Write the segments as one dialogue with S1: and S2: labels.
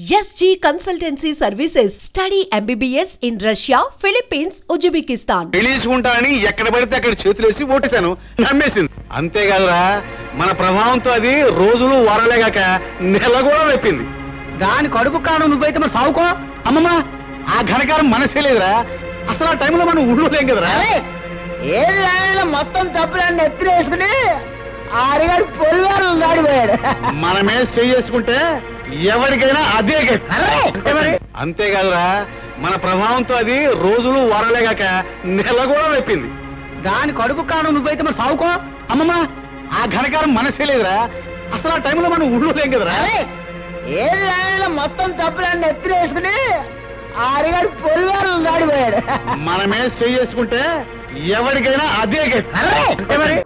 S1: SG Consultancy Services. Study MBBS in Russia, Philippines, Uzbekistan.
S2: తెలిసుకుంటానని ఎక్కడ పడితే అక్కడ చేతులేసి ఓటేశాను, నమ్మేసింది. అంతేకాదురా, మన ప్రభావంతో అది రోజులు వారలేగాక నెల కూడా వెప్పింది. దాని కడుపు కాను నువ్వైతే మరి సావుకో. అమ్మమ్మ, ఆ ఘనకారం మనసే లేదురా. అసలు ఆ టైంలో మనం ఊళ్ళో లేం కదరా.
S3: ఏది మొత్తం తప్పులన్నీ ఎత్తిరేసుకుని ఆడిగాడు పొలివారు దాడిపోయాడు.
S2: మనమే చేసుకుంటే ఎవరికైనా అదే అంతేకాదురా, మన ప్రభావంతో అది రోజులు వారలేగాక నెల కూడా వెప్పింది. దాని కడుపు కాను నువ్వైతే మరి సావుకో. అమ్మమ్మ, ఆ ఘనకారం మనసే లేదురా. అసలు ఆ టైంలో మనం ఊళ్ళో లేం కదరా.
S3: ఏది మొత్తం తప్పులన్నీ ఎత్తిరేసుకుని ఆడిగాడు పొలివారు దాడిపోయాడు.
S2: మనమే చేసుకుంటే ఎవరికైనా అదే మరి.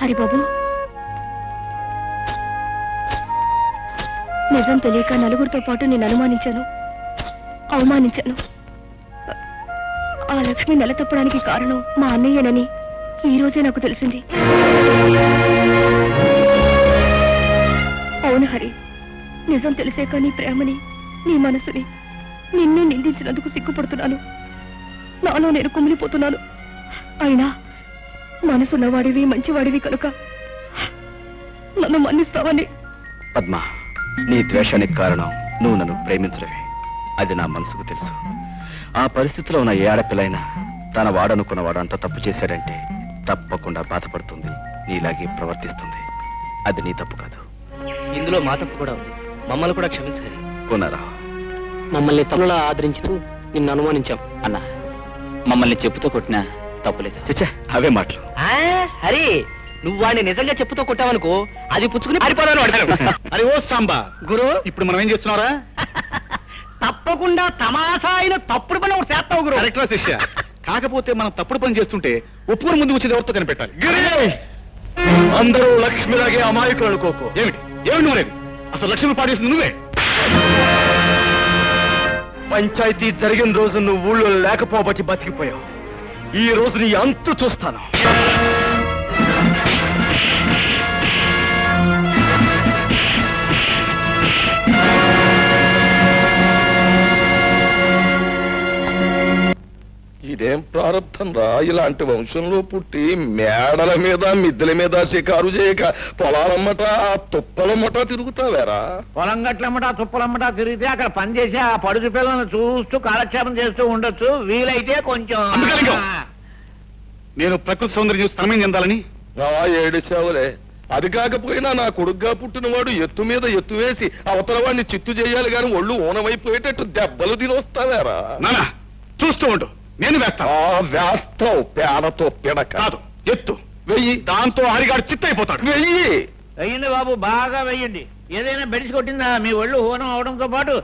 S4: హరిబాబు, నిజం తెలియక నలుగురితో పాటు నేను అనుమానించాను, అవమానించాను. ఆ లక్ష్మి నెల తప్పడానికి కారణం మా అన్నయ్యనని ఈ రోజే నాకు తెలిసింది. అవును హరి, నిజం తెలిసాక నీ ప్రేమని, నీ మనసుని, నిన్నే నిందించినందుకు సిగ్గుపడుతున్నాను. నాలో నేను కుమిలిపోతున్నాను. అయినా మనసున్నవాడివి, మంచివాడివి కనుక నన్ను మన్నిస్తావని.
S5: పద్మ, నీ ద్వేషానికి కారణం నువ్వు నన్ను ప్రేమించడమే. అది నా మనసుకు తెలుసు. ఆ పరిస్థితిలో ఉన్న ఏ ఆడపిల్లైనా తన వాడనుకున్నవాడు అంత తప్పు చేశాడంటే తప్పకుండా బాధపడుతుంది, నీలాగే ప్రవర్తిస్తుంది. అది నీ తప్పు కాదు.
S6: ఇందులో మా తప్పు కూడా ఉంది. మమ్మల్ని కూడా క్షమించాలి.
S5: పునరావు,
S6: మమ్మల్ని తప్పులా ఆదరించు, నిన్ను అనుమానించాం.
S5: అన్నా, మమ్మల్ని చెప్పుతో కొట్టినా తప్పులేదు. చచ్చా, అవే మాటలు.
S6: హరి, నువ్వు వాడిని నిజంగా చెప్పుతో కొట్టావనుకో, అది పుచ్చుకుని పారిపోదాను అడిగాను.
S2: అరే ఓ సాంబా
S6: గురు,
S2: ఇప్పుడు మనం ఏం చేస్తున్నారా?
S6: తప్పకుండా తమాషా అయిన తప్పుడు పని ఒకటి చేస్తావు గురు.
S2: కరెక్టా శిష్య? కాకపోతే మనం తప్పుడు పని చేస్తుంటే ఒప్పుకొని ముందు వచ్చేది ఎవరితో కనిపెట్టాలి.
S5: అందరూ లక్ష్మిలాగే అమాయకులు అనుకోకు.
S2: ఏమిటి ఏమిటి నువ్వు? అసలు లక్ష్మి పాడేసింది నువ్వే.
S5: పంచాయతీ జరిగిన రోజు నువ్వు ఊళ్ళో లేకపోబట్టి బతికిపోయావు. ఈ రోజు నీ అంతు చూస్తాను.
S7: ఇదేం ప్రారంభం రా, ఇలాంటి వంశంలో పుట్టి మేడల మీద మిద్దెల మీద షికారు చేయక పొలాలమ్మట తుప్పలమ్మట తిరుగుతావేరా?
S3: పొలం గట్లమ్మట తుప్పలమ్మట తిరిగితే అక్కడ పనిచేసి ఆ పడుచు పిల్లలను చూస్తూ కాలక్షేపం చేస్తూ ఉండొచ్చు. వీలైతే కొంచెం
S2: నేను ప్రకృతి సౌందర్యం చూసి తనమేం చెందాలని
S7: ఏడిచావులే. అది కాకపోయినా నా కొడుగ్గా పుట్టినవాడు ఎత్తు మీద ఎత్తు వేసి అవతల వాడిని చిత్తు చేయాలి గాని ఒళ్ళు ఊనమైపోయేటట్టు దెబ్బలు తినొస్తావేరా?
S2: నానా చూస్తూ ఉండు, నేను వేస్తాను.
S7: వేస్తావు పేడతో పిడక
S2: కాదు, ఎత్తు వెయ్యి. దాంతో హరిగాడు చిత్తైపోతాడు.
S7: వెయ్యి
S3: వెయ్యండి బాబు, బాగా వెయ్యండి. ఏదైనా బెడిసి కొట్టిందా మీ ఒళ్ళు హోనం అవడంతో పాటు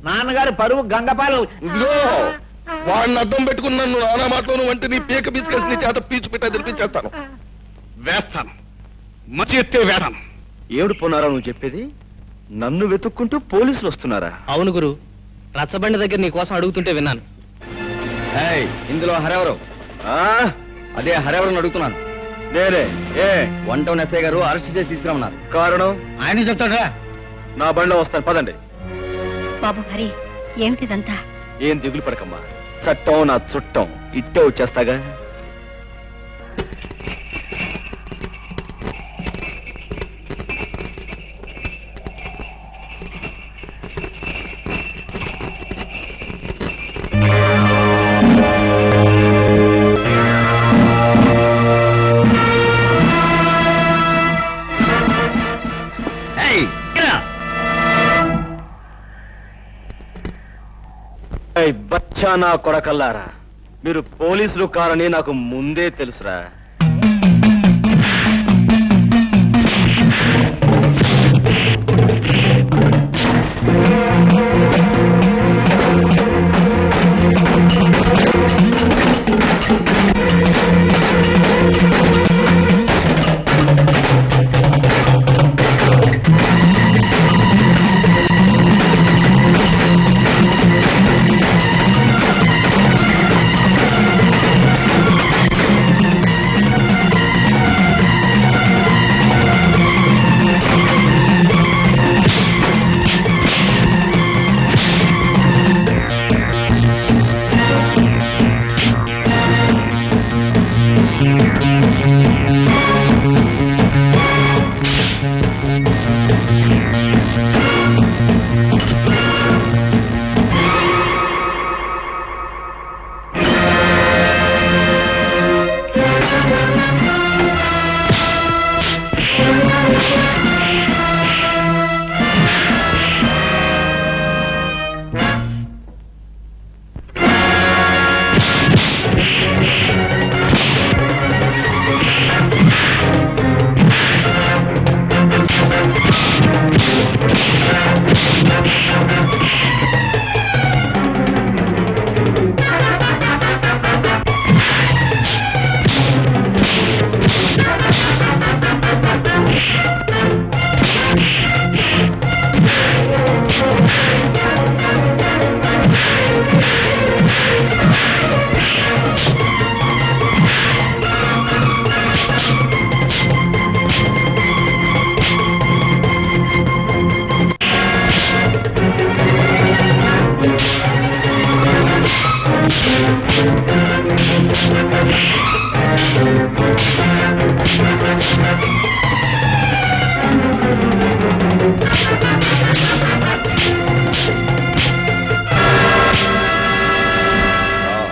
S3: నాన్నగారు పరువు గంగపాలు.
S7: ఇదిగో వాడిని అడ్డం పెట్టుకుని నన్ను నానా మాటలోను వంటి నీ పీక పీసుకెళ్ళి నీ చేత పీచు పెట్టా తినిపించేస్తాను.
S2: వేస్తాను, మంచి ఎత్తే వేస్తాను.
S5: ఏడు పోనారా నువ్వు చెప్పేది? నన్ను వెతుక్కుంటూ పోలీసులు వస్తున్నారా?
S6: అవును గురు, రచ్చబండి దగ్గర నీ కోసం అడుగుతుంటే విన్నాను.
S5: ఇందులో హరెవరు? అదే హరెవరని అడుగుతున్నాను. నేనే. వన్ టౌన్ ఎస్ఐ గారు అరెస్ట్ చేసి తీసుకురమ్మన్నారు. కారణం
S3: ఆయన చెప్తాడా?
S5: నా బండిలో వస్తాను, పదండి.
S4: బాబు హరి, ఏమిటిదంతా?
S5: ఏం దిగులు పడకమ్మా, చట్టం నా చుట్టం, ఇట్టే వచ్చేస్తాగా. బచ్చా నా కొడకల్లారా, మీరు పోలీసులు కారని నాకు ముందే తెలుసురా.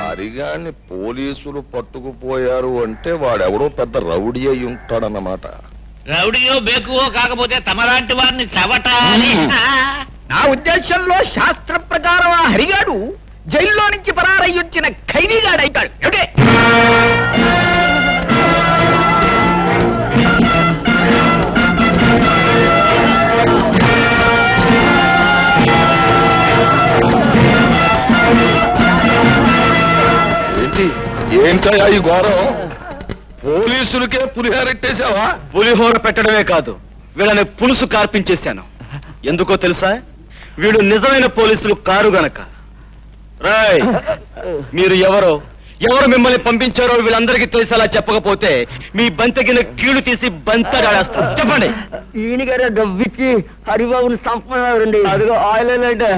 S7: హరిగాన్ని పోలీసులు పట్టుకుపోయారు అంటే వాడెవడో పెద్ద రౌడీ అయి ఉంటాడన్నమాట.
S3: రౌడీయో బేకువో కాకపోతే తమలాంటి వారిని చవటాలి.
S6: నా ఉద్దేశంలో శాస్త్ర ప్రకారం ఆ హరిగాడు జైల్లో నుంచి పరారయ్యొచ్చిన ఖైదీగాడైతాడు.
S7: ఏంటి ఏంటయ్యా ఈ ఘోరం? పోలీసులకే పులిహారెట్టేశావా?
S5: పులిహోర పెట్టడమే కాదు, వీళ్ళని పులుసు కార్పించేశాను. ఎందుకో తెలుసా? వీడు నిజమైన పోలీసులు కారు గనక. రాయ్, మీరు ఎవరు మిమ్మల్ని పంపించారో వీళ్ళందరికీ తెలిసేలా చెప్పకపోతే మీ బంతగిన కీళ్లు తీసి బంతడాడేస్తాను. చెప్పండి.
S6: ఈయన గారు డబ్బిచ్చి హరిబాబుని చంపన్నారండి. అదిగో ఆయిల్ అంటే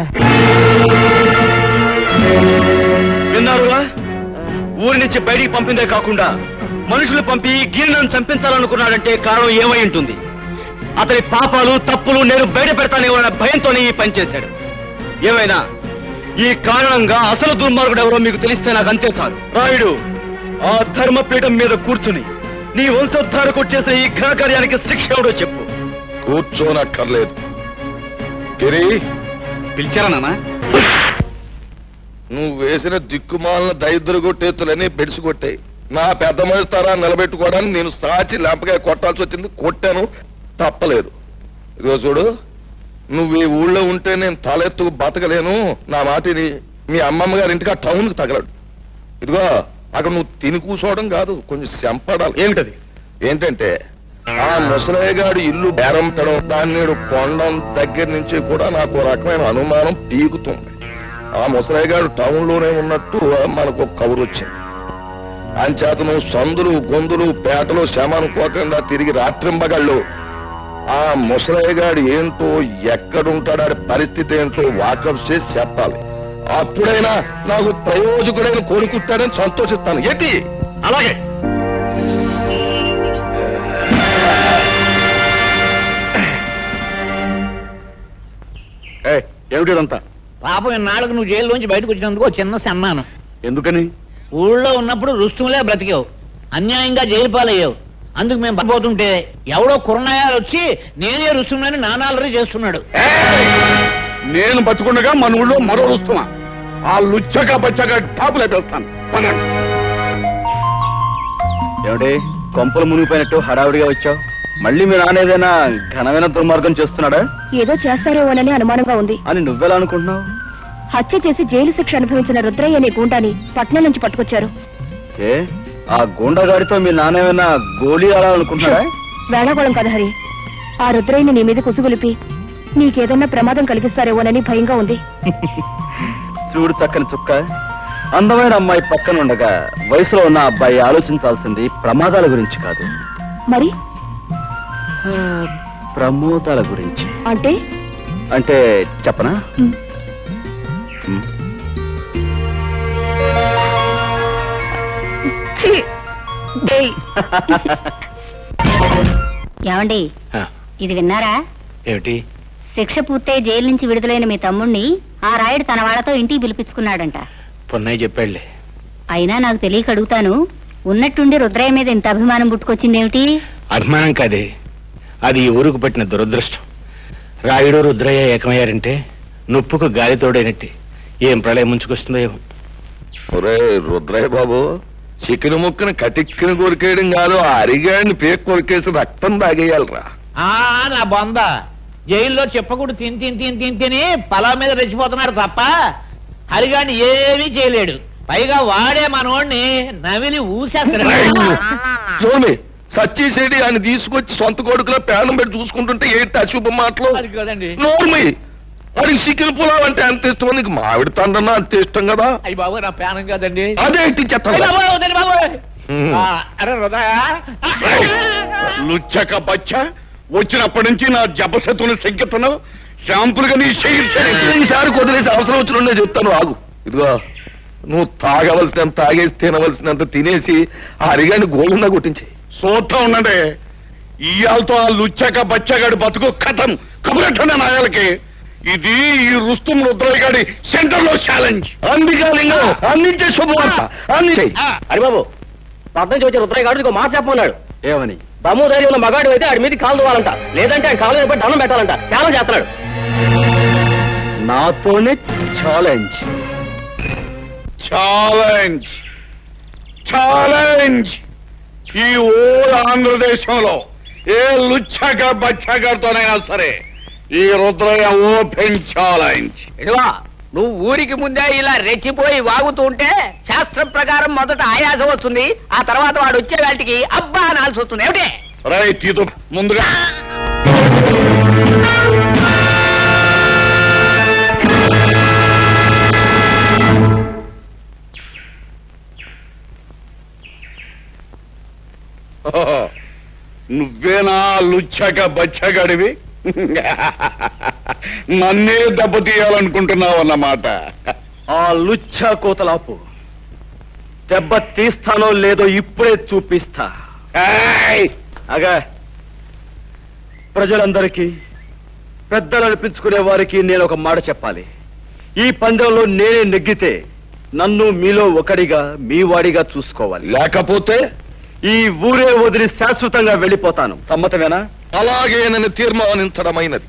S5: విన్నారుగా? ఊరి నుంచి బయటికి పంపిందే కాకుండా మనుషులు పంపి గిరినను చంపించాలనుకున్నాడంటే కారణం ఏమై ఉంటుంది? అతని పాపాలు తప్పులు నేను బయట పెడతానేమన్న భయంతోనే ఈ పని చేశాడు. ఏమైనా ఈ కారణంగా అసలు దుర్మార్గుడు ఎవరో మీకు తెలిస్తే నాకు అంతే చాలు. రాయుడు, ఆ ధర్మపీఠం మీద కూర్చుని నీ వంశోద్ధారకు చేసే ఈ ఘనకార్యానికి శిక్ష ఎవడో చెప్పు.
S7: కూర్చోనక్కర్లేదు. గిరి,
S5: పిలిచారా నాన్న?
S7: నువ్వు వేసిన దిక్కుమాలిన దైద్రగొట్టేతులని బెడిసికొట్టాయి. నా పెద్ద మనిస్తారా నిలబెట్టుకోవడానికి నేను సాచి లెంపగా కొట్టాల్సి వచ్చింది. కొట్టాను, తప్పలేదు. ఇదిగో చూడు, నువ్వు ఈ ఊళ్ళో ఉంటే నేను తలెత్తుకు బతకలేను. నా మాటిని మీ అమ్మమ్మ గారి ఇంటికి ఆ టౌన్కి తగలడు. ఇదిగో అక్కడ నువ్వు తిని కూర్చోవడం కాదు, కొంచెం శంపడాలి.
S5: ఏమిటది?
S7: ఏంటంటే ఆ ముసలయ్య గారి ఇల్లు బేరం పెట్టడం, దాన్ని కొండం దగ్గర నుంచి కూడా నాకు ఒక రకమైన అనుమానం పీకుతుంది. ఆ ముసలయ్య గారు టౌన్ లోనే ఉన్నట్టు మనకు ఒక కబురు వచ్చింది. అంచేత నువ్వు సందులు గొంతులు పేటలు శ్రమ అనుకోకుండా తిరిగి రాత్రింబగళ్ళు ఆ ముసలయ్య గారు ఏంటో, ఎక్కడుంటాడు, ఆడి పరిస్థితి ఏంటో వాకప్ చేసి చెప్పాలి. అప్పుడైనా నాకు ప్రయోజకుడైన కోరుకుంటాడని సంతోషిస్తాను. ఏంటి?
S5: అలాగే. ఏమిటిదంతా?
S3: పాపం ఇన్నాళ్ళకు నువ్వు జైల్లోంచి బయటకు వచ్చినందుకు చిన్న సన్మానం.
S5: ఎందుకని?
S3: ఊళ్ళో ఉన్నప్పుడు రుస్తుములే బ్రతికావు, అన్యాయంగా జైలు పాలయ్యావు. అందుకు మేము పడిపోతుంటే ఎవడో కుర్రనాయాలు వచ్చి నేనే రుస్తుమని నానాలరీ చేస్తున్నాడు.
S2: నేను బతుకుండగా మన ఊళ్ళో మరో రుస్తుమా? ఆ లుచ్చగా బచ్చగా టాపులు అయిపోతాను.
S5: ఏమిటి కొంపలు మునిగిపోయినట్టు హడావుడిగా వచ్చావు? మళ్ళీ మీ నాన్న ఏదైనా ఘనమైన దుర్మార్గం చేస్తున్నాడా?
S4: ఏదో చేస్తారేమోనని అనుమానంగా ఉంది
S5: అని నువ్వెలా అనుకుంటున్నావు?
S4: హత్య చేసి జైలు శిక్ష అనుభవించిన రుద్రయ్య అనే గూండాని పట్నం నుంచి పట్టుకొచ్చారు.
S5: ఏ ఆ గూండాగాడితో మీ నాన్న ఏమైనా గోళీ ఆడాలనుకుంటున్నాడా?
S4: వేళాకోళం కదా హరి. ఆ రుద్రయ్యని నీ మీద కుసుగులిపి నీకేదన్నా ప్రమాదం కలిగిస్తారేమోనని భయంగా ఉంది.
S5: చూడు చక్కని చుక్క, అందమైన అమ్మాయి పక్కన ఉండగా వయసులో ఉన్న అబ్బాయి ఆలోచించాల్సింది ప్రమాదాల గురించి కాదు,
S4: మరి
S5: ప్రమోదాల గురించి.
S4: అంటే
S5: అంటే చెప్పనా?
S8: ఏమండి, ఇది విన్నారా?
S3: ఏమిటి?
S8: శిక్ష పూర్తయి జైలు నుంచి విడుదలైన మీ తమ్ముణ్ణి ఆ రాయుడు తన వాళ్ళతో ఇంటికి పిలిపించుకున్నాడంట.
S3: పొన్నయ్య చెప్పాడులే.
S8: అయినా నాకు తెలియక అడుగుతాను, ఉన్నట్టుండి రుద్రయ్య మీద ఇంత అభిమానం పుట్టుకొచ్చిందేమిటి?
S3: అభిమానం కాదే, అది ఈ ఊరుకు పట్టిన దురదృష్టం. రాయుడు రుద్రయ్య ఏకమయ్యారంటే నొప్పుకు గాలి తోడైనట్టే. ఏం ప్రళయం ముంచుకొస్తుందో ఏమో.
S7: ఒరే రుద్రయ్య బాబు, చికెన్ ముక్కను కటిక్కిన కొరికేయడం కాదు, ఆ అరిగాడిని పేక్ కొరికేసి రక్తం తాగేయాలరా.
S3: నా బొంద జైల్లో చెప్పకూడదు తిని తిని తిని తిని తిని పొలం మీద రెచ్చిపోతున్నాడు తప్ప హరిగాని ఏమీ చేయలేడు. పైగా వాడే మనోడిని నవిలి ఊసేస్తాడు.
S7: సచ్చిసేడి ఆయన తీసుకొచ్చి సొంత కొడుకులో ప్రాణం పెట్టి చూసుకుంటుంటే ఏంటి అశుభ మాటలు?
S3: అది కదండి.
S7: నోర్మి, అది చికెన్ పులావ్ అంటే అంత ఇష్టం, నీకు మామిడి తండ్రన్నా అంత ఇష్టం కదా.
S3: అయ్యి బాబు, నా ప్రాణం కాదండి.
S7: అదే చెత్త
S2: లుచ్చక బచ్చ, వచ్చినప్పటి నుంచి నా జబసతుని సంకెత్తను శాంపుల్ గా నీ
S7: ఈసారి కొద్దిలేసి అవసరం వచ్చిన చెప్తాను, ఆగు. ఇదిగో నువ్వు తాగవలసినంత తాగేసి తినవలసినంత తినేసి ఆ హరిగాడిని గోళ్ళున్నా కొట్టించి
S2: చూస్తా ఉండండి ఇయాలతో ఆ లుచ్చక బచ్చగాడి బతుకు కథం కబురెట్టండి నాయాలకి. ఇది ఈ రుస్తుం రుద్రయ్య గారి సెంటర్ లో ఛాలెంజ్.
S7: అందికాలింగం అందించే శుభవార్త అందించేయి.
S9: హరిబాబు పట్నం నుంచి వచ్చే రుద్రయ్య గారు మాట చెప్పమన్నాడు.
S5: ఏమని?
S9: దమ్ము ధైర్యం ఉన్న మగాడు అయితే ఆడి మీద కాలు దువ్వాలంట, లేదంటే ఆయన కాలు మీద దండం పెట్టాలంట. ఛాలెంజ్ చేస్తున్నాడు.
S5: నాతోనే ఛాలెంజ్.
S2: Challenge challenge. ఈ ఓల్ ఆంధ్రదేశంలో ఏ లుచ్చక బచ్చగాడితోనైనా సరే ఈ రుద్రయ్య ఓపెన్ ఛాలెంజ్.
S6: ఇదిగో నువ్వు ఊరికి ముందే ఇలా రెచ్చిపోయి వాగుతూ ఉంటే శాస్త్రం ప్రకారం మొదట ఆయాసం వస్తుంది, ఆ తర్వాత వాడు వచ్చే వాటికి అబ్బా అనాల్సి వస్తుంది. ఏమిటి
S2: రైట్ ఇది ముందుగా నువ్వేనా లుచ్చక బచ్చగడివి? నన్నే దెబ్బతీయాలనుకుంటున్నావన్నమాట.
S5: ఆ లుచ్చ కోతలాపు. దెబ్బ తీస్తానో లేదో ఇప్పుడే చూపిస్తా.
S2: ఏయ్!
S5: అగా ప్రజలందరికీ పెద్దలు అనిపించుకునే వారికి నేను ఒక మాట చెప్పాలి. ఈ పందెంలో నేనే నెగ్గితే నన్ను మీలో ఒకడిగా మీ వాడిగా చూసుకోవాలి.
S7: లేకపోతే
S5: ఈ ఊరే వదిలి శాశ్వతంగా వెళ్ళిపోతాను. సమ్మతమేనా?
S7: అలాగే నన్ను తీర్మానించడమైనది.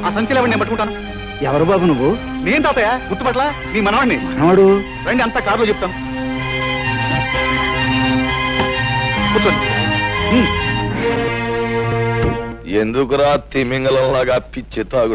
S2: ఆ సంచిలో నేను పట్టుకుంటాను.
S5: ఎవరు బాబు నువ్వు?
S2: నేను తాతయ్య, గుర్తుపట్ల నీ మనవాడిని.
S5: మనవాడు?
S2: రండి, అంతా కారులో చెప్తాను. కూర్చోండి.
S7: ఎందుకురా తిమింగలంలాగా పిచ్చి తాగుడు